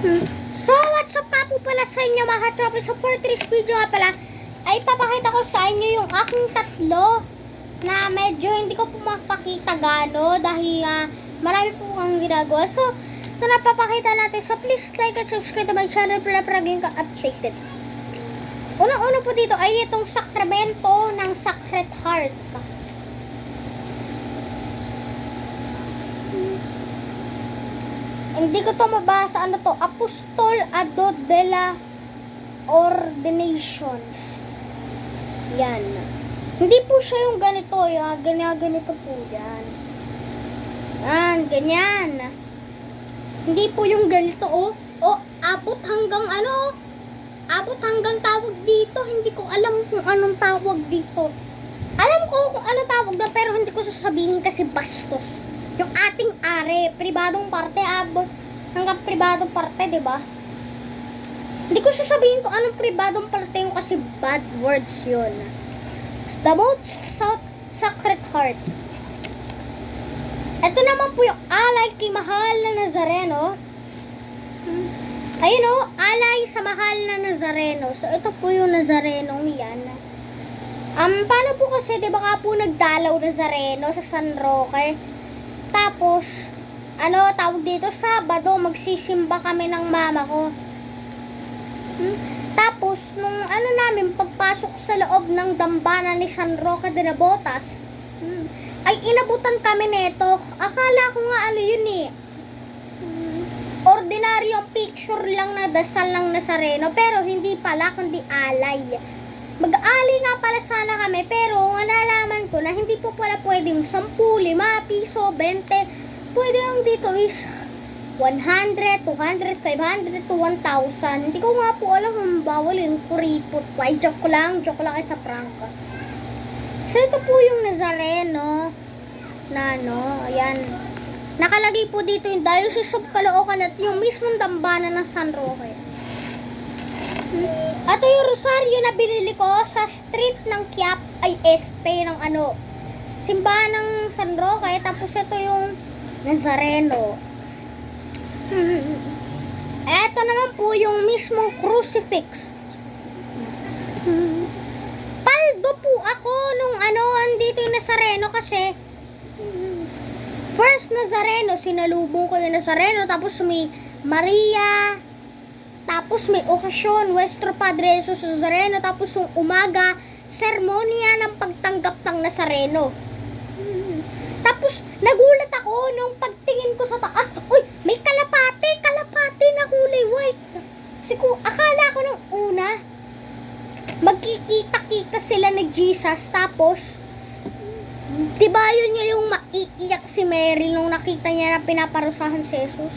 So, what's up pa po pala sa inyo mga katropa? So, for today's video nga pala, ay papakita ko sa inyo yung aking tatlo na medyo hindi ko po mapakita gano dahil marami po ang ginagawa. So, ito na papakita natin. So, please like and subscribe to my channel para palaging ka-updated. Unang-una po dito ay itong sakramento ng Sacred Heart. Hindi ko to mabasa. Ano to? Apostol Ado de la Ordinations. Yan. Hindi po siya yung ganito. Ganito po yan. Yan. Ganyan. Hindi po yung ganito. Abot hanggang ano. Abot hanggang tawag dito. Hindi ko alam kung anong tawag dito. Alam ko kung ano tawag na, pero hindi ko sasabihin kasi bastos. Yung ating are, pribadong parte, abot hanggang pribadong parte, di ba? Hindi ko sasabihin kung anong pribadong parte yung kasi bad words yun. The most Sacred Heart. Ito naman po yung alay kay mahal na Nazareno. Ayun o, alay sa mahal na Nazareno. So, ito po yung Nazarenong yan. Paano po kasi, di ba nga po nagdalaw Nazareno sa San Roque? Tapos, tawag dito, Sabado, magsisimba kami ng mama ko. Tapos, nung namin, pagpasok sa loob ng dambana ni San Roque de Nabotas, ay inabutan kami nito. Akala ko nga yun eh. Ordinaryong picture lang na dasal ng Nazareno, pero hindi pala, kundi alay. Mag-alay nga pala sana kami, pero nalaman ko na hindi po pala pwedeng 10, 5 piso, 20. Pwede lang dito is 100, 200, 500 to 1,000. Hindi ko nga po alam kung bawal yung kuripot pa. Ay, joke lang at sa prangka. So, ito po yung Nazareno na ayan. Nakalagay po dito yung Diocese of Caloocan at yung mismong dambana ng San Roque. Ito yung rosaryo na binili ko sa street ng Quiap ay ng simbahan ng San Roque. Tapos ito yung Nazareno. Ito naman po yung mismong crucifix. Paldo po ako nung andito yung Nazareno kasi first Nazareno, sinalubong ko yung Nazareno, tapos may Maria, tapos may okasyon, Nuestro Padre Jesus Nazareno, tapos yung umaga, sermonya ng pagtanggap ng Nazareno. Tapos, nagulat ako nung pagtingin ko sa taas. Uy, may kalapate na kulay white. Akala ko nung una, magkikita-kita sila ni Jesus. Tapos, diba yun niya yung maiiyak si Mary nung nakita niya na pinaparusahan si Jesus?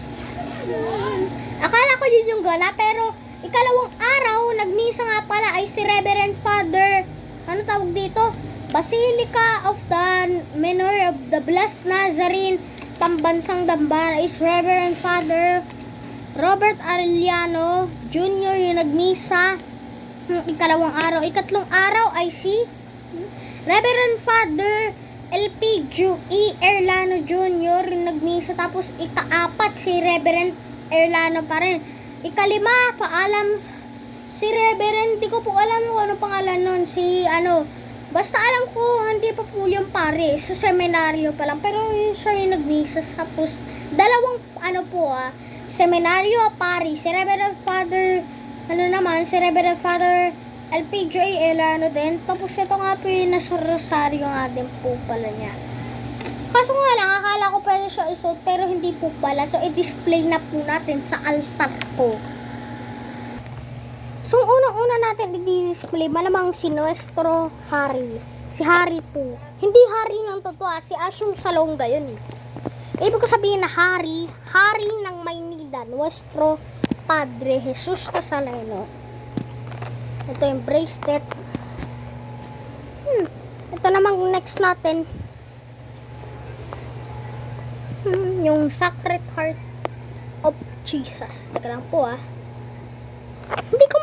Akala ko yun yung gala, pero ikalawang araw, nagmisa nga pala ay si Reverend Father, tawag dito? Basilica of the Minor of the Blessed Nazarene, Pambansang Dambana is Reverend Father Robert Arellano Jr. yung nagmisa ikalawang araw. Ikatlong araw ay si Reverend Father LP Erlano Jr. yung nagmisa. Tapos ikaapat si Reverend Erlano pa rin. Ikalima, paalam si Reverend, di ko po alam kung ano pangalan nun, basta alam ko, hindi pa po yung pare, sa seminaryo pa lang, pero siya yung nagmisa. Tapos, dalawang, seminaryo, pare, si Reverend Father, si Reverend Father LPJ Elano din. Tapos, ito nga po yung nasa rosaryo nga din po pala niya. Kaso nga lang, akala ko pwede siya isuot, pero hindi po pala. So, i-display na po natin sa altar po. So, unang-una natin i-display, malamang si Nuestro Hari. Si Hari po. Hindi Hari ng totoo, si Asyong Salonga yun. Ibig ko sabihin na Hari ng Maynila, Nuestro Padre Jesus Nazareno. Ito yung bracelet. Ito namang next natin. Yung Sacred Heart of Jesus. Teka lang po Hindi ko